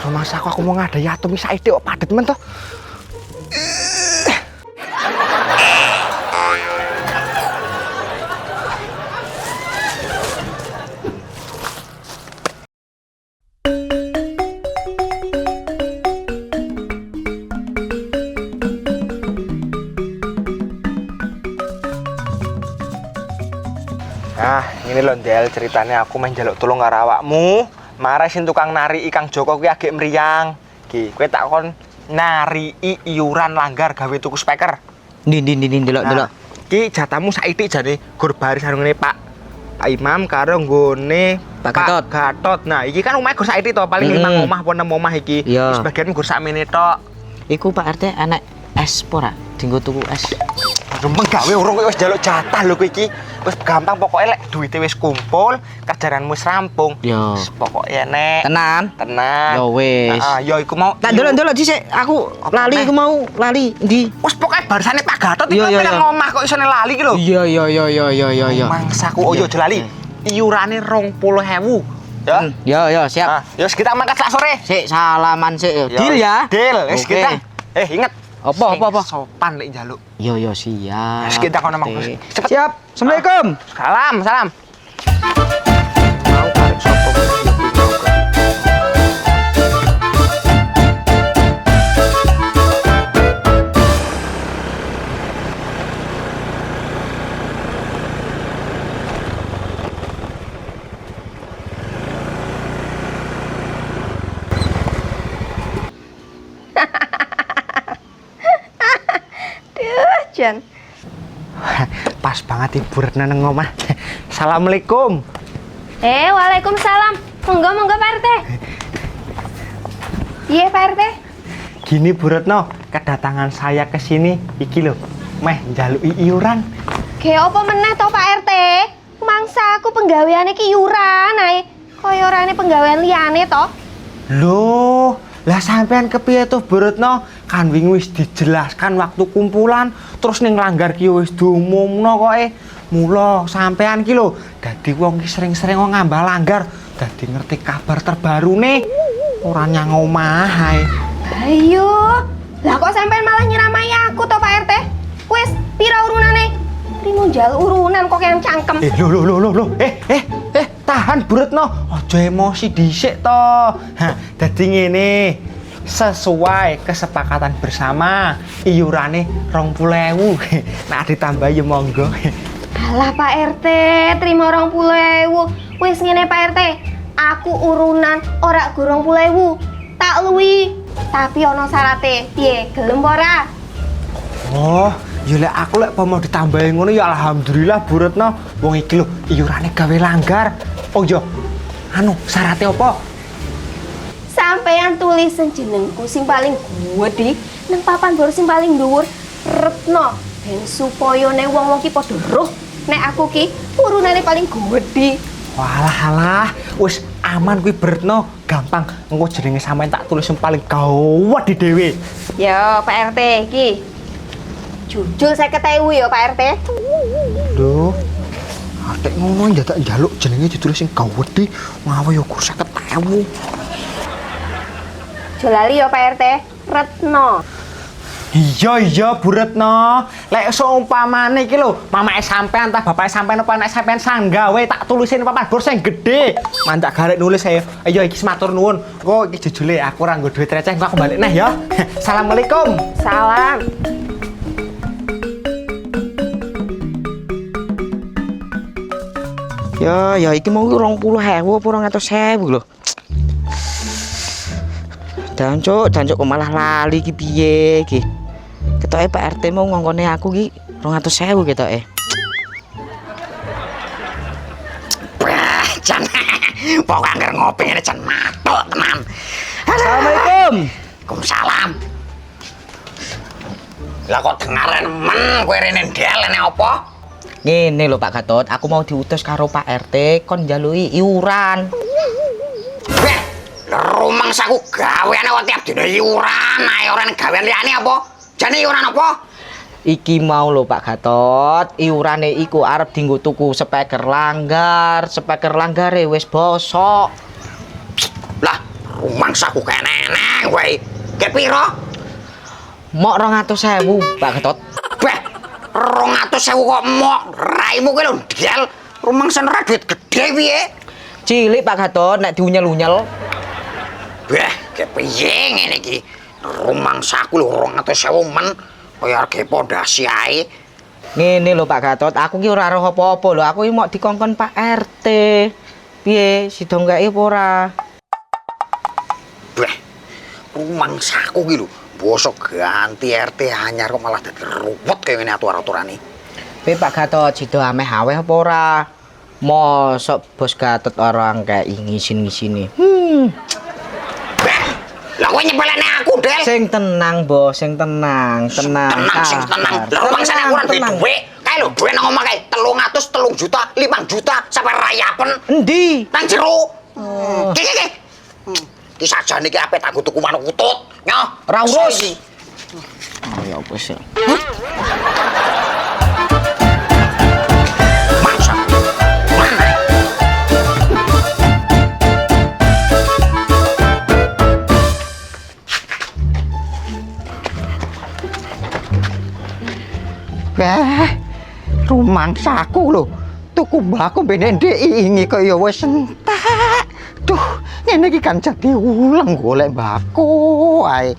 Masa aku mau ngadai atom bisa ide kok padet men toh. Nah, ini loh Del, ceritanya aku main jaluk tolong karo awakmu. Marah sin tukang nari Kang Joko kuwi agek mriyang. Ki, kowe tak kon nari iuran langgar gawe tuku speaker. Ndi delok. Ki jatamu saithik jane gur baris karo ngene Pak Imam karo nggone Pak Gatot. Nah, iki kan omahe gur saithik to, paling 5 omah apa 6 omah iki. Sebagian gur sakmene tok. Iku Pak RT anak es pora, dinggo tuku es. Rembeng gawe urung kowe wis njaluk jatah lho kowe iki. Wis gampang pokoke lek duwite wis kumpul, kerjaanmu wis rampung. Yo. Pokoke enek. Tenan. Yo wis. Heeh, yo iku mau. Tak delok dhisik, aku lali iku mau lali ndi? Wis pokoke barisane Pak Gatot iki pirang omah kok isone lali ki lho. Iya. Mangsaku ojo aja lali. Iurane 20.000. Ya. Yo siap. Yo wis kita mangkat sak sore. Sik salaman sik. Deal ya. Deal. Wis kita. Inget. Apa? Sopan lek njaluk. Yo siap. Wis kita kono mang. Cepet. Siap. Assalamualaikum. Salam. Mau karek sopo? Jan. Pas banget Ibu Retna nang omah. Assalamualaikum. Waalaikumsalam. Monggo Pak RT. Iya Pak RT. Gini Bu Retno, kedatangan saya ke sini iki lho, meh njaluki iuran. Ge apa meneh to Pak RT? Mangsa aku penggaweane ki iuran ae. Kaya orane penggawean liyane to. Loh, lah sampean kepiye tuh Bu Retno? Kan wingi wis dijelaskan waktu kumpulan, terus ning langgar ki wis diumumno koke. Mula sampean ki lho, dadi wong ki sering-sering ngambah langgar, dadi ngerti kabar terbarune. Ora nyang omah ae. Ayo. Lah kok sampean malah nyeramai aku to Pak RT? Wis, pira urunane? Trimo njaluk urunan kok yang cangkem. Loh. Tahan Bu Retno, aja emosi dhisik to. Hah, dadi ngene. Sesuai kesepakatan bersama, iurane 20.000. Nah ditambah ya monggo. Alah Pak RT, terima 20.000. Wis ngene Pak RT, aku urunan ora 20.000. Tak luwi, tapi ono syarate. Piye, gelem ora? Oh, ya lek aku lek mau ditambahin ngono ya alhamdulillah Bu Retno. Wong iki lho iurane gawe langgar. Oh iya, syaratnya apa? Sampeyan tulisan jenengku sing paling gedhe nang papan bor sing paling dhuwur Retno, ben supaya nek wong-wong ki padha roh nek aku ki urunane paling gedhe. Walah, wis aman kuwi Retno, gampang. Engko jenenge sampean tak tulis sing paling gawat di dhewe. Ya, Pak RT iki. Jujur 50.000 ya, Pak RT. Duh. Atek ngono njaluk jenenge ditulis sing gawedhe, ngawe yo gur 50.000. Jolali ya Pak RT, Retno. Iya Bu Retno. Lek seumpamane iki lho, mamake sampean ta bapake sampean apa nek sampean sanggawe tak tulisin papan bor sing gedhe. Mandak garek nulis saya. Ayo iki matur nuwun. Engko iki jujule aku ora nggo duit receh, engko aku balik neh ya. Assalamualaikum. Salam. Ya iki mau 20.000 apa 200.000 lho. Dancuk kok malah lali ki piye ki. Ketoke Pak RT mau ngongkone aku ki 200.000 ketoke. Jan. Pokok anggar ngopi ngene jan matuk tenan. Assalamualaikum. Waalaikumsalam. Lah kok dengaren men kowe rene ndel apa? Ngene lho Pak Gatot, aku mau diutus karo Pak RT kon njaluki iuran. Rumangsaku gaweane kok tiap dina iuran, ae ora gawean liyane apa? Jane iuran apa? Iki mau lho Pak Gatot, iurane iku arep dienggo tuku speaker langgare wis bosok. Lah, rumangsaku kaya neneng wae. Ke piro? Mok 200.000 Pak Gatot. Beh, 200.000 kok mok raimu kuwi lho dial. Rumangsan ra duit gede piye? Cilik Pak Gatot nek diunyel-unyel. Beh, kepiye ngene iki? Rumangsaku lho 200.000 men. Kaya harga pondasi ae. Ngene lho Pak Gatot, aku ki ora roh apa-apa lho, aku iki mok dikongkon Pak RT. Piye, sida nggae apa ora? Beh, rumangsaku ki lho, bosok ganti RT anyar kok malah dadi ruwet kaya ngene atur-aturane. Piye Pak Gatot, sida ameh aweh apa ora? Mosok Bos Gatot orang kayak ngisin-ngisini. Beh, lah kowe nyepelane aku, Del. Sing tenang, Bos, sing tenang. Sing tenang. Lah rumangsane aku ora duwe dhuwit. Kae lho, dhuwit nang omah kae 3 juta, 5 juta sampai rayapen. Endi? Nang jero. Ki. Ki sajane iki ape tak tuku manuk utut. Nyoh, Ora urus. iki. Oh ya wis ya. Masa. Mana? Rumangsaku lho, tuku mbako ben ndek ingi kaya wis entek. Duh, ngene iki kan jadi ulang golek mbako ae.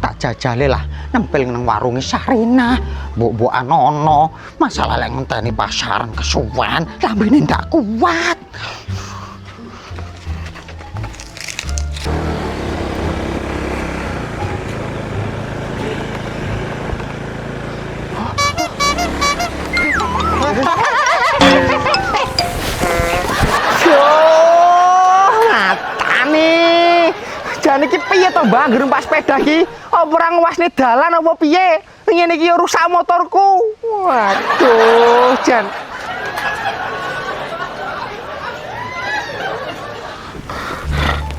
Tak jajale lah nempel nang warunge Sarina, mbok-mbokan ana. Masalah lek ngenteni pasaran kesuwen, lambene ndak kuat. Jane iki piye to, Mbah, numpak sepeda iki? Apa ora ngwasne dalan apa piye? Ngene iki rusak motorku. Waduh, Jan.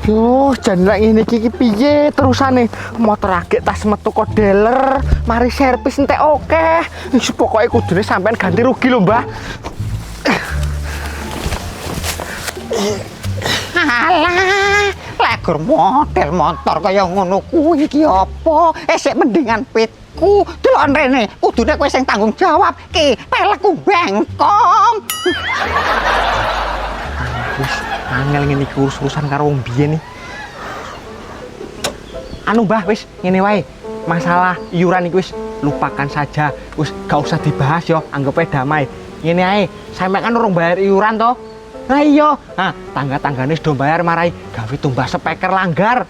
Yo, jan lek ngene iki piye terusane? Motor agek tas metu kok dealer, mari servis entek akeh. Wis pokoke kudune sampean ganti rugi lho, Mbah. Alah, legur model motor kaya ngono kuwi iki apa? Esek mendingan pitku. Delok rene, kudune kowe sing tanggung jawab. Ki, pelekku bengkong. Wis angel ngene iki urus-urusan karo wong biyen iki. Anu Mbah, wis ngene wae. Masalah iuran iki wis lupakan saja. Wis gak usah dibahas yo, anggap ae damai. Ngene ae, sampean kan urung bayar iuran to? Nah iya, nah tangga-tanggane sudah bayar marai gawe tumbas speaker langgar.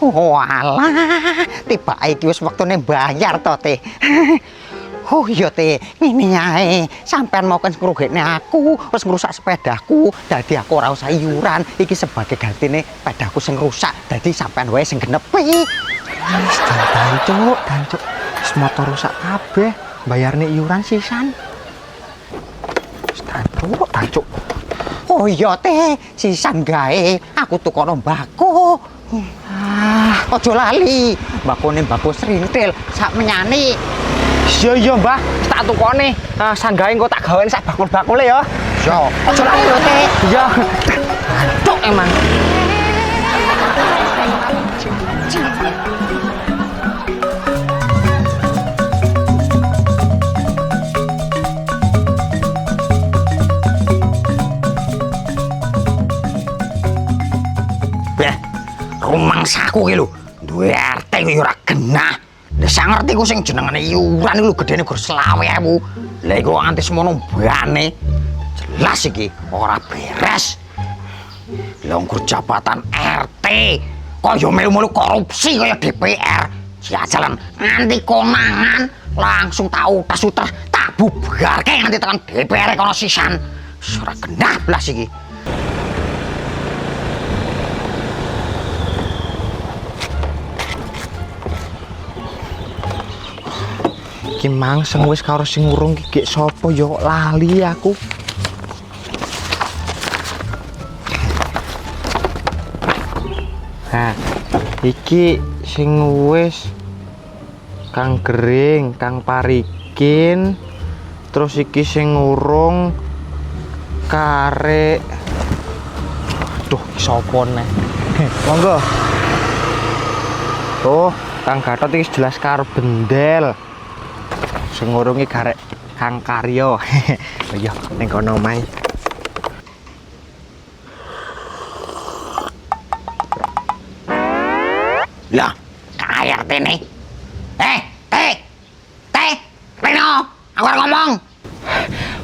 Walah, tiba iki wis wektune bayar to, Teh. Oh iya, Teh, ngene ae. Sampean mau kan ngrugekne aku, wis ngrusak sepedaku. Dadi aku ora usah iuran. Iki sebagai gantine sepedaku sing rusak. Dadi sampean wae sing genepi. Wis dancuk. Wis motor rusak kabeh, bayarne iuran sisan. Tancuk. Oh iya, Teh, sisan gae. Aku tukono mbako. Aja lali. Mbakone mbako srintil sak menyani. Iya Mbah, tak tukone. Sanggae engko tak gaweni sak bakul-bakule ya. Yo, aja lali lho, Teh. Iya. Tancuk emang. Rumangsaku ki lho, duwe RT kok ora genah. Lah sak ngerti ku sing jenengane iuran iku lho gedene gur 20.000. Lah iku nganti semono bane. Jelas iki ora beres. Lah nggur jabatan RT kaya melu-melu korupsi kaya DPR. Siajalan nganti konangan langsung tak utas-utas tak bubarke nganti tekan DPR kono sisan. Ora genah blas iki. Iki mang sing wis karo sing urung iki gek sapa ya kok lali aku. Iki sing wis Kang Gering, Kang Parikin, terus iki sing ngurung karek. Duh, sapa neh? Monggo. Tuh, Kang Gatot iki jelas karo Bendel. Sing ngurungi karek Kang Karyo. Iya, ning kono omahe. Lah, kaya nih. Reno, aku harus ngomong.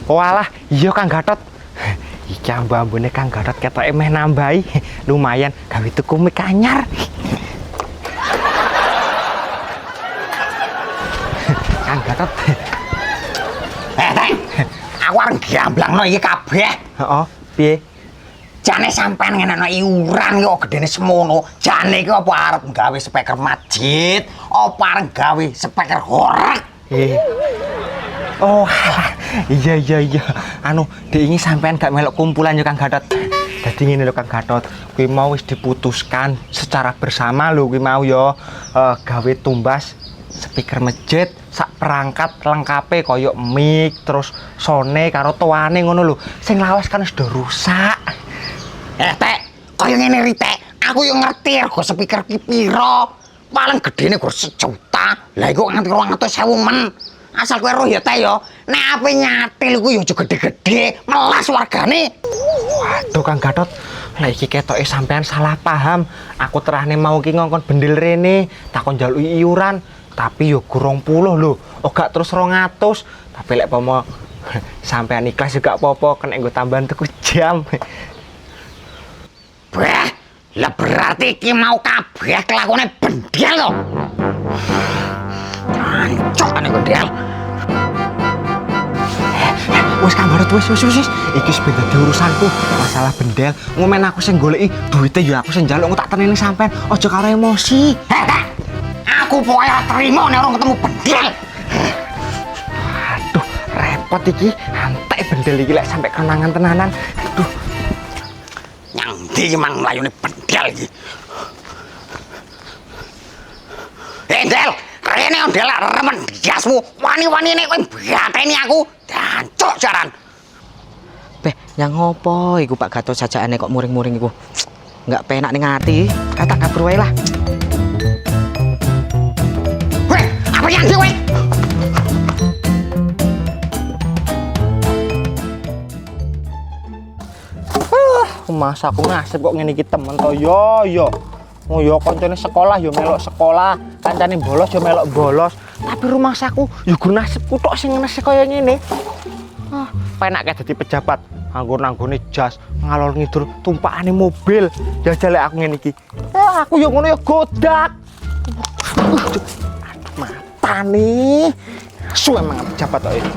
Walah, iya Kang Gatot. Iki ambu-ambune Kang Gatot ketoke meh nambahi. Lumayan gawe tuku mik anyar. Kang Gatot. Teh, aku harus gamblangno iki kabeh. Heeh, piye? Jane sampean ngenekno iuran kok gedene semono. Jane iki apa arep gawe speaker masjid, apa arep gawe speaker horeg? Oh, alah. Iya. Anu, diingi sampean gak melok kumpulan yo Kang Gatot. Dadi ngene lho Kang Gatot, kuwi mau wis diputuskan secara bersama lho kuwi mau yo gawe tumbas speaker masjid sak perangkat lengkape koyo mic terus sone karo toane ngono lho. Sing lawas kan wis do rusak. Tek, koyo ngene ri Tek. Aku yo ngerti rego speaker ki piro. Paling gedene gur 1 juta. Lah iku nganti 200.000 men. Asal kowe roh ya Teh yo. Nek ape nyatil iku yo aja gede-gede, melas wargane. Waduh Kang Gatot, lah iki ketoke sampean salah paham. Aku terahne mau ki ngongkon Bendel rene, takon njaluki iuran, tapi yo gur 20 lho. Oh gak terus 200. Tapi lek pomo sampean ikhlas juga apa-apa, kena nggo tambahan tuku jam. Bah, lah berarti iki mau kabeh kelakone Bendel to. Ancok ane Bendel. Wis Kang Gatot wis. Iki wis ben dadi urusanku. Masalah Bendel, ngomen aku sing goleki duwite ya aku sing njaluk tak teneni sampean. Aja karo emosi. Aku pokoknya terima nek orang ketemu Bendel. Aduh, repot iki. Antek Bendel iki lek sampe kenangan tenanan. Aduh. Yang ndi mang mlayune Bendel iki. Bendel, rene ondel remen jasmu. Wani-wanine kowe mbateni aku. Dancuk jaran. Beh, yang ngopo iku Pak Gatot sajakane kok muring-muring iku. Enggak penak ning ati. Kata kabur wae lah. Weh, apa yang ndi kowe? Masa aku ngasih kok ngene iki temen to yo. Oh yo koncone sekolah yo melok sekolah, kancane bolos yo melok bolos. Tapi rumah saku yo gur nasibku tok sing ngesek kaya ngene. Penak kayak dadi pejabat, nganggur-nanggone jas, ngalor ngidul tumpakane mobil. Jajal lek aku ngene iki. Aku yo ngono yo godak. Aduh, mata nih. Su emang pejabat tok iki.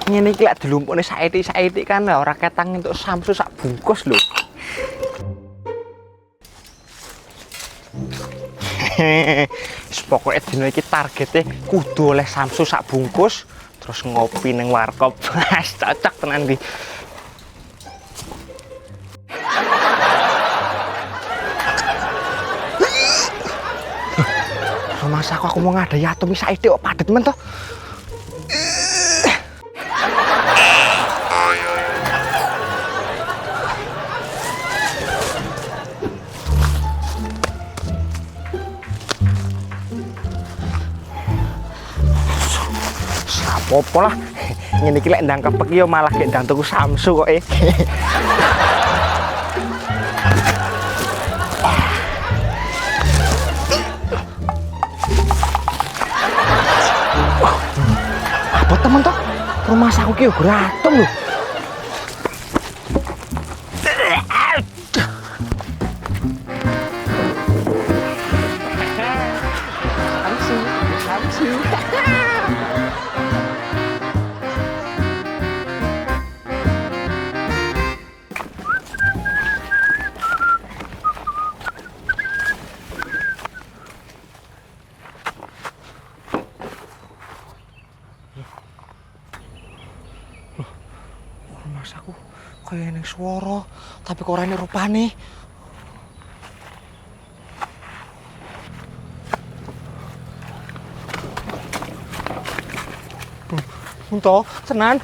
Ngene iki lek dilumpukne saithik kan ora ketang entuk samsu sak bungkus lho. Wis pokoke dina iki targete kudu oleh samsu sak bungkus terus ngopi ning warkop. Wes cocok tenan iki. Rumah aku mau ngadai atom saithik kok padet men to. Apa lah, ngene iki lek ndang kepek yo malah gek ndang tuku samsu kok Apa temen toh? Rumah saku ki yo gratum lho. Samsu. Kayak ning swara, tapi kok ora ning rupane. Unto, tenan.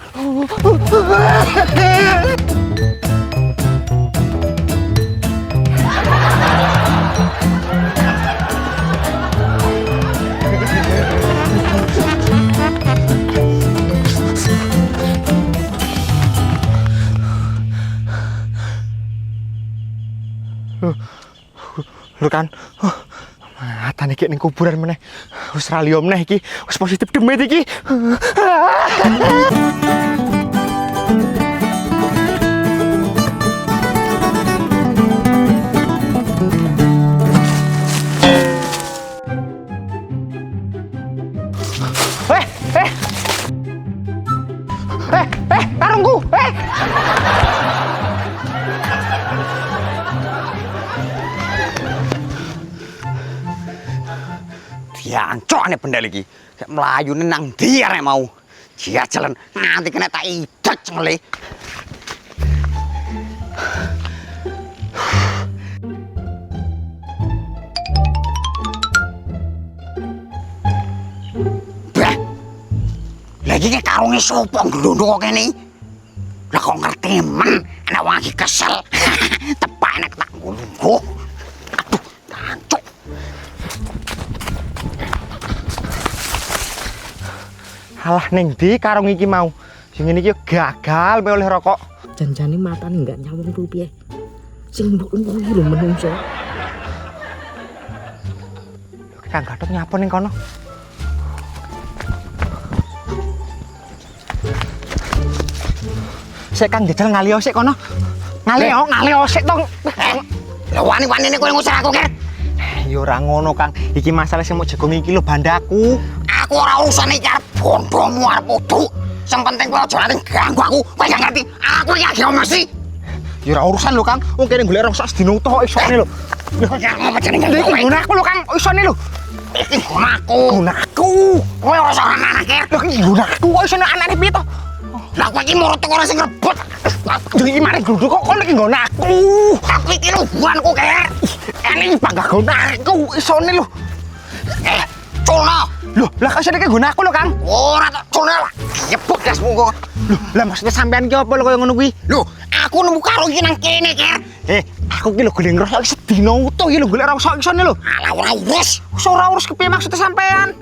Lho kan, mata iki ning kuburan meneh. Wis ra liya meneh iki, wis positif demit iki. Karungku, Diancok ane benda lagi. Kayak melayune nang ndi arek mau. Dia jalan nganti kena tak idak cengele. Bah. Lagi ke karunge sapa glondong kok kene. Lah kok ngerti men, ana wong iki kesel. Tepak nek tak ngulungku. Aduh, tancuk. Alah ning ndi karung iki mau. Sing ngene iki gagal oleh rokok. Janjane matane enggak nyawung ku piye. Sing mbok kuwi lho menungso. Kang Gatot nyapa ning kono. Sik Kang jajal ngalio sik kono. Ngalio sik tong. Lah wani-wanine kowe ngusir aku, Ger. Ya ora ngono Kang. Iki masalah sing mau jagung iki lho bandaku. Aku ora urusan iki arep bondomu arep udu. Sing penting kowe aja nganti ganggu aku. Kowe gak ngerti. Aku iki agak mesti. Ya ora urusan lho Kang. Wong kene golek rong sak sedina utuh kok isone lho. Lho ya ngapa jenenge Iki gunaku lho Kang, isone lho. iki gunaku. Gunaku. Kowe ora usah anak Ger. Lho iki gunaku kok isone anake piye to? Lah kowe iki murut kok ora sing rebut. Lho iki mari gluduk kok iki nggonaku. Aku iki lho buanku, Ger. Ini bangga gunaku isone lho. Culno. Lho, lah kok isone gunaku lho Kang. Ora tak culno lah. Nyebut gasmu kok. Lho, lah maksudnya sampean ki apa lho kaya ngono kuwi? Lho, aku nemu karung iki nang kene, Ger. Aku ki lho golek ngrosok sedina utuh iki lho golek rosok isone lho. Alah ora urus. Wis ora urus kepiye maksudnya sampean?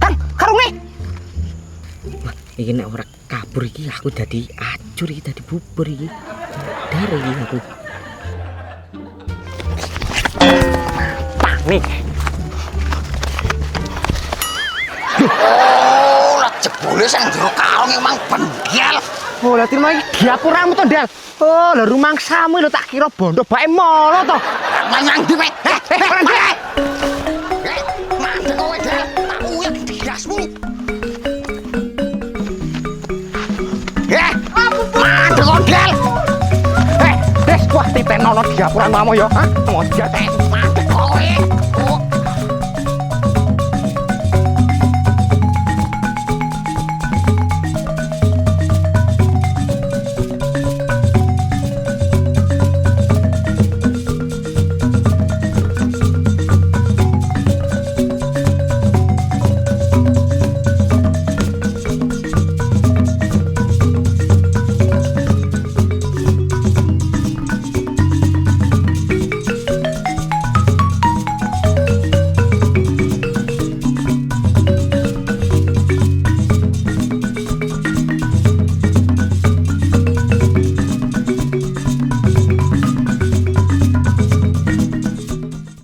Kang, karunge. Iki nek ora kabur iki aku dadi acur iki dadi bubur iki. Dari iki aku. Panik. Oh, lah jebule sing jero karung emang bengkel. Oh, lah terima iki diapuramu to, Ndal. Oh, lah rumangsamu lho tak kira bondo bae mono to. Nang ndi, Mek? Mandek kowe, Del. Tak uyek digasmu. Mandek kok, Del. Wah, titenono diapuran mamo ya. Hah? Mau jate. Mandek kowe.